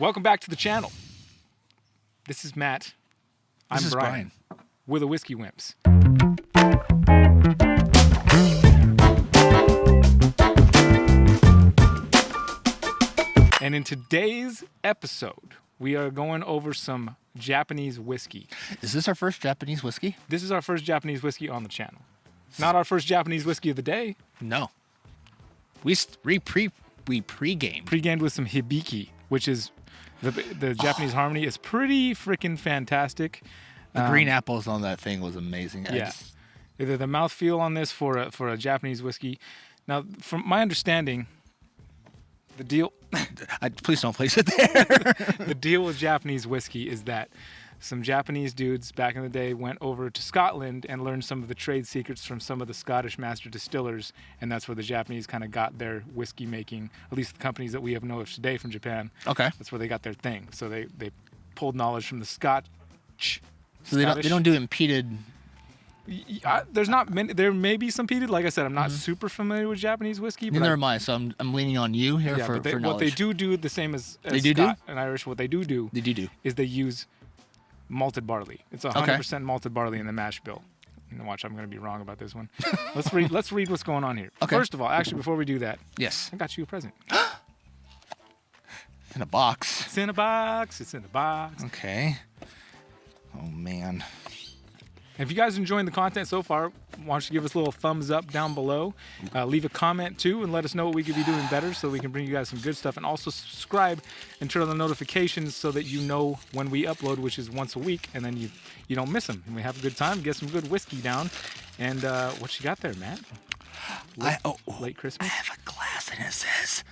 Welcome back to the channel. This is Matt. I'm Brian. We're the Whiskey Wimps. And in today's episode, we are going over some Japanese whiskey. Is this our first Japanese whiskey? This is our first Japanese whiskey on the channel. Not our first Japanese whiskey of the day. No. We pre-gamed. Pre-gamed with some hibiki, which is the Japanese harmony is pretty freaking fantastic. The green apples on that thing was amazing. Yeah. The mouthfeel on this for a Japanese whiskey. Now, from my understanding, the deal... Please don't place it there. The deal with Japanese whiskey is that some Japanese dudes back in the day went over to Scotland and learned some of the trade secrets from some of the Scottish master distillers, and that's where the Japanese kind of got their whiskey making, at least the companies that we have know of today from Japan. Okay. That's where they got their thing. So they pulled knowledge from the Scotch. So they don't do impeded... There's not many. There may be some peated. Like I said, I'm not super familiar with Japanese whiskey. Neither am I, so I'm leaning on you here for knowledge. What they do the same as they Scott and Irish. What they do is they use malted barley. It's 100% malted barley in the mash bill. And watch, I'm going to be wrong about this one. Let's read what's going on here. Okay. First of all, actually, before we do that, yes, I got you a present. In a box. It's in a box. It's in a box. Okay. Oh man. If you guys are enjoying the content so far, why don't you give us a little thumbs up down below. Leave a comment too and let us know what we could be doing better so we can bring you guys some good stuff. And also subscribe and turn on the notifications so that you know when we upload, which is once a week, and then you don't miss them. And we have a good time, get some good whiskey down. And what you got there, Matt? Late Christmas? I have a glass and it says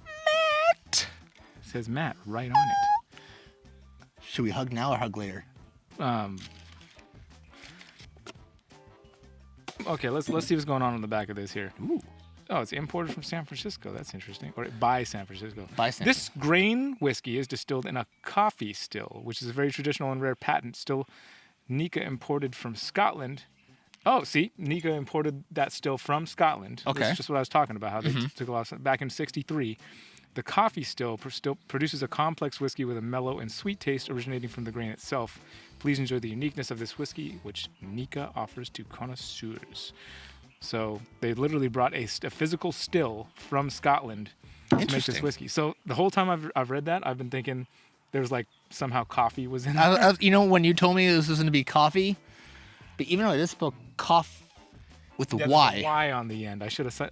Matt. It says Matt right on it. Should we hug now or hug later? Okay, let's see what's going on the back of this here. Ooh. Oh, it's imported from San Francisco. That's interesting. Or by San Francisco. This grain whiskey is distilled in a coffee still, which is a very traditional and rare patent still. Nikka imported from Scotland. Oh, see, Nikka imported that still from Scotland. Okay. That's just what I was talking about, how they took a lot of, back in '63. The coffee still produces a complex whiskey with a mellow and sweet taste originating from the grain itself. Please enjoy the uniqueness of this whiskey, which Nikka offers to connoisseurs. So they literally brought a physical still from Scotland to make this whiskey. So the whole time I've read that, I've been thinking there's like somehow coffee was in there. When you told me this was going to be coffee, but even though it is spelled cough with the Y. There's a Y on the end. I should have said...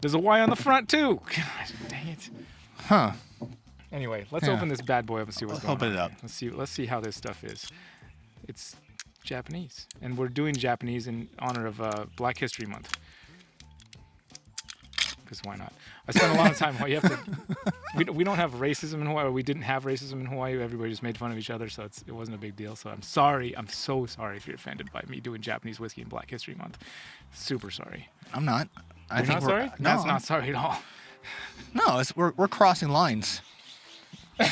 There's a Y on the front too. God, dang it. Huh. Anyway, let's open this bad boy up and see what's going on. Open it up. Let's see how this stuff is. It's Japanese, and we're doing Japanese in honor of Black History Month. Because why not? I spent a lot of time. You have to. We don't have racism in Hawaii. Or we didn't have racism in Hawaii. Everybody just made fun of each other, so it wasn't a big deal. So I'm sorry. I'm so sorry if you're offended by me doing Japanese whiskey in Black History Month. Super sorry. I'm not. You're not sorry? No, that's not sorry at all. No, we're crossing lines. Yeah,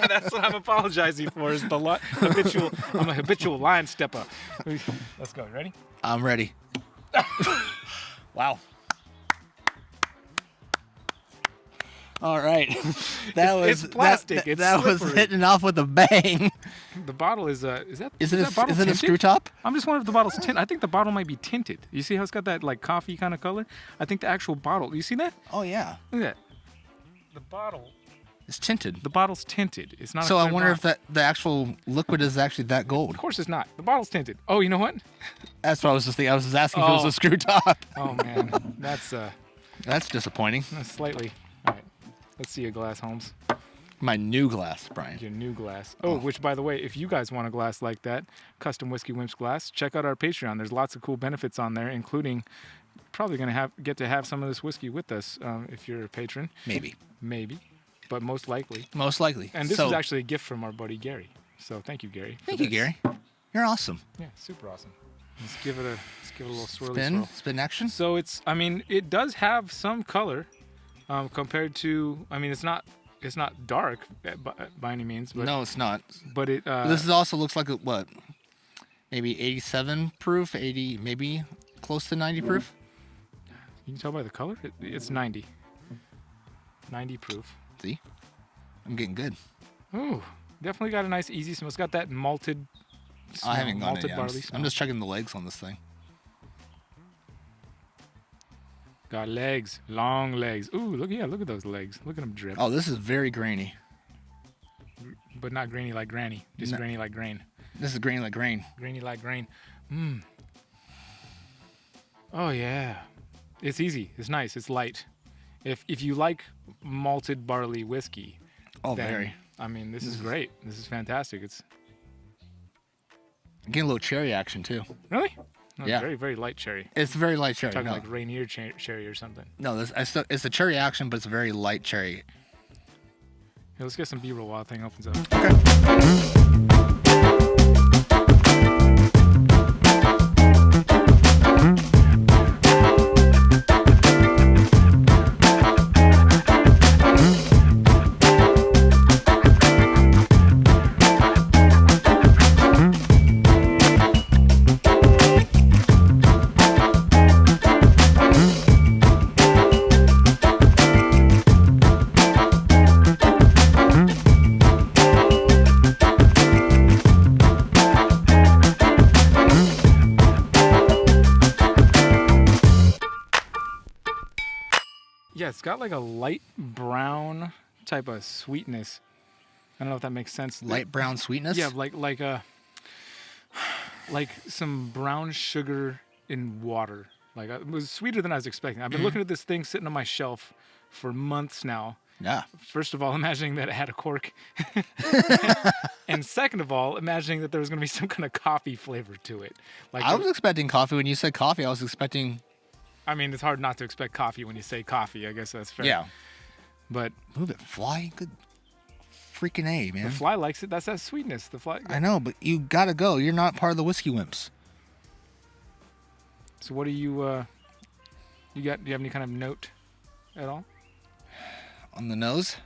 that's what I'm apologizing for. Is the habitual? I'm a habitual line stepper. Let's go. Ready? I'm ready. Wow. All right. It's plastic. That was hitting off with a bang. The bottle is that is it a screw top? I'm just wondering if the bottle's tinted. I think the bottle might be tinted. You see how it's got that like coffee kind of color? I think the actual bottle. You see that? Oh yeah. Look at that. The bottle. It's tinted. The bottle's tinted. It's not. So I wonder if the actual liquid is actually that gold. Of course it's not. The bottle's tinted. Oh, you know what? That's what I was just thinking. I was just asking if it was a screw top. Oh man, that's disappointing. Slightly. All right. Let's see your glass, Holmes. My new glass, Brian. Your new glass. Oh, which, by the way, if you guys want a glass like that, custom Whiskey Wimps glass, check out our Patreon. There's lots of cool benefits on there, including probably going to get to have some of this whiskey with us if you're a patron. Maybe. But most likely. Most likely. And this is actually a gift from our buddy Gary. So thank you, Gary. Thank you, Gary. You're awesome. Yeah, super awesome. Let's give it a little swirly spin action. So it does have some color. Compared to, it's not dark by any means. But, no, it's not. But it. This also looks like what? Maybe 87 proof, 80, maybe close to 90 proof. You can tell by the color. It's 90. 90 proof. See? I'm getting good. Ooh, definitely got a nice easy smell. It's got that malted smell, I haven't gone malted yet. barley smell. I'm just checking the legs on this thing. Got legs, long legs. Ooh, look at those legs. Look at them drip. Oh, this is very grainy. But not grainy like granny, just grainy like grain. This is grainy like grain. Grainy like grain. Mmm. Oh yeah, it's easy. It's nice. It's light. If you like malted barley whiskey, Oh, then, very. I mean, this is great. This is fantastic. It's I'm getting a little cherry action too. really, no, Yeah. very very light cherry. It's very light cherry. Talking No, like Rainier cherry or something. no, it's a cherry action, but it's a very light cherry. Hey, let's get some B-roll while that thing opens up. Okay. Yeah, it's got like a light brown type of sweetness. I don't know if that makes sense. Light brown sweetness. Yeah, like some brown sugar in water. Like it was sweeter than I was expecting. I've been looking at this thing sitting on my shelf for months now. Yeah. First of all, imagining that it had a cork, and second of all, imagining that there was going to be some kind of coffee flavor to it. Like I was expecting coffee. When you said coffee, I was expecting. I mean, it's hard not to expect coffee when you say coffee. I guess that's fair. Yeah. But Move it, fly. Good freaking A, man. the fly likes it. That's that sweetness. The fly. I know, but you gotta go. You're not part of the Whiskey Wimps. So what do you do you have any kind of note at all? On the nose.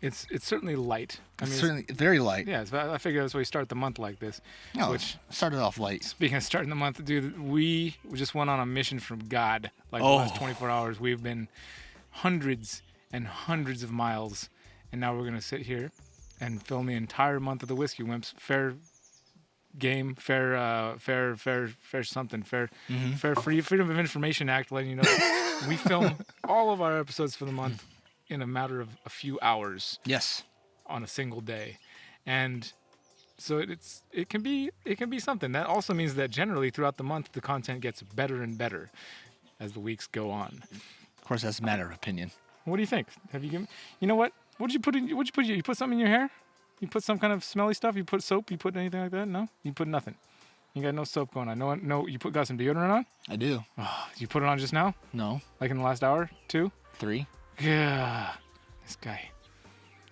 It's certainly light. I mean, It's certainly very light. yeah. I figure that's why we start the month like this. No, Which, started off light. speaking of starting the month, dude, we just went on a mission from God. Like the Oh. last 24 hours, we've been hundreds and hundreds of miles, and now we're gonna sit here and film the entire month of the Whiskey Wimps. Fair game, fair something, fair Freedom of Information Act, letting you know we film all of our episodes for the month in a matter of a few hours Yes. on a single day, and so it can be something. That also means that generally throughout the month the content gets better and better as the weeks go on. Of course, that's a matter of opinion. What do you think? Have you given? You know what? What did you put in? What'd you put? You put something in your hair? You put some kind of smelly stuff? You put soap? You put anything like that? No, you put nothing. You got no soap going on. No. You got some deodorant on? I do. Oh, you put it on just now? No. Like in the last hour, 2? 3. Yeah. This guy.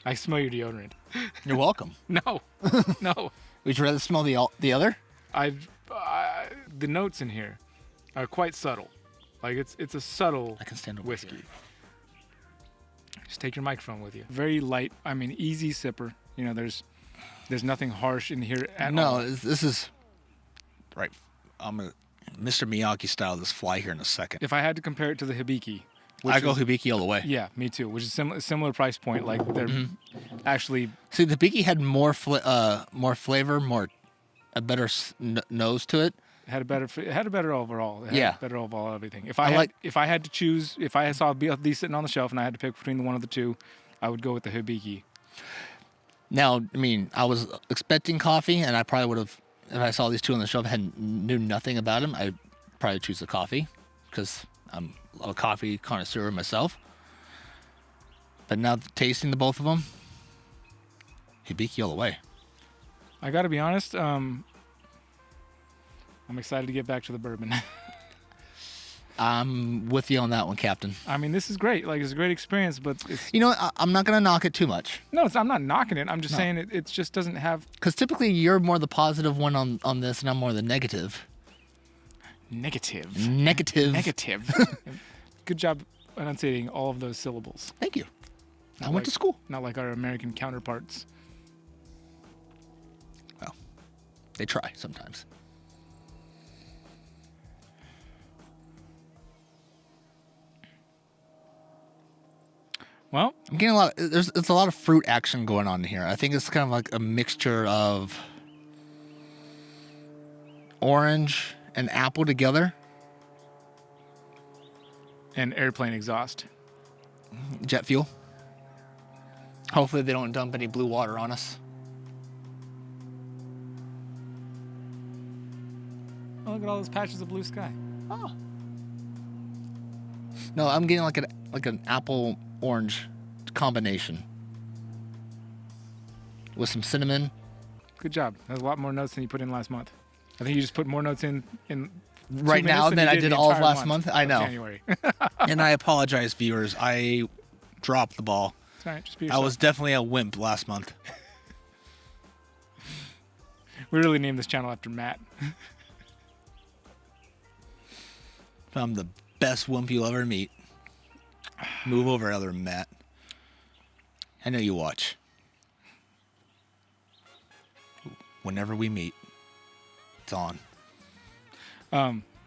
I smell your deodorant. You're welcome. No. No. Would you rather smell the other? The notes in here are quite subtle. Like it's a subtle I can stand over whiskey. here. Just take your microphone with you. Very light. I mean, easy sipper. You know, there's nothing harsh in here at all. No, this is right. I'm gonna Mr. Miyagi style this fly here in a second. If I had to compare it to the Hibiki, I go Hibiki all the way. yeah, me too. Which is similar price point. Like they're actually See, the Hibiki had more flavor, a better nose to it. had a better overall. It had Yeah. better overall everything. If I I had to choose, if I saw these sitting on the shelf and I had to pick between the one of the two, I would go with the Hibiki. Now, I mean, I was expecting coffee, and I probably would have, if I saw these two on the shelf and knew nothing about them, I'd probably choose the coffee because I'm a coffee connoisseur myself. But now tasting the both of them, Hibiki all the way. I got to be honest. I'm excited to get back to the bourbon. I'm with you on that one, Captain. I mean, this is great. Like, it's a great experience, but it's You know what? I'm not going to knock it too much. no. I'm not knocking it. I'm just saying it just doesn't have Because typically you're more the positive one on this, and I'm more the negative. negative. Negative. Good job enunciating all of those syllables. Thank you. I Not went to like- school. Not like our American counterparts. They try sometimes. Well, I'm getting there's a lot of fruit action going on here. I think it's kind of like a mixture of orange and apple together. and airplane exhaust. Jet fuel. Hopefully they don't dump any blue water on us. Oh, look at all those patches of blue sky. Oh. No, I'm getting like an apple orange combination with some cinnamon. Good job. That's a lot more notes than you put in last month. I think you just put more notes in Right now than I did all of last month. I know. January. And I apologize, viewers. I dropped the ball. It's all right. Just be I yourself. was definitely a wimp last month. We really named this channel after Matt. I'm the best wimp you'll ever meet. Move over, other Matt. I know you watch. Whenever we meet, it's on.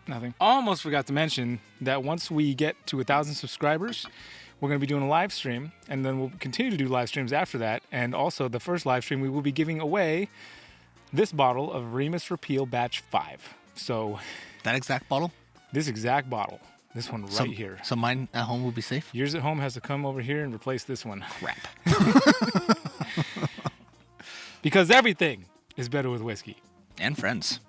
Nothing. Almost forgot to mention that once we get to 1,000 subscribers, we're going to be doing a live stream, and then we'll continue to do live streams after that. And also, the first live stream, we will be giving away this bottle of Remus Repeal Batch 5. So, That exact bottle? this exact bottle, this one right here. So mine at home will be safe? Yours at home has to come over here and replace this one. Crap. Because everything is better with whiskey. And friends.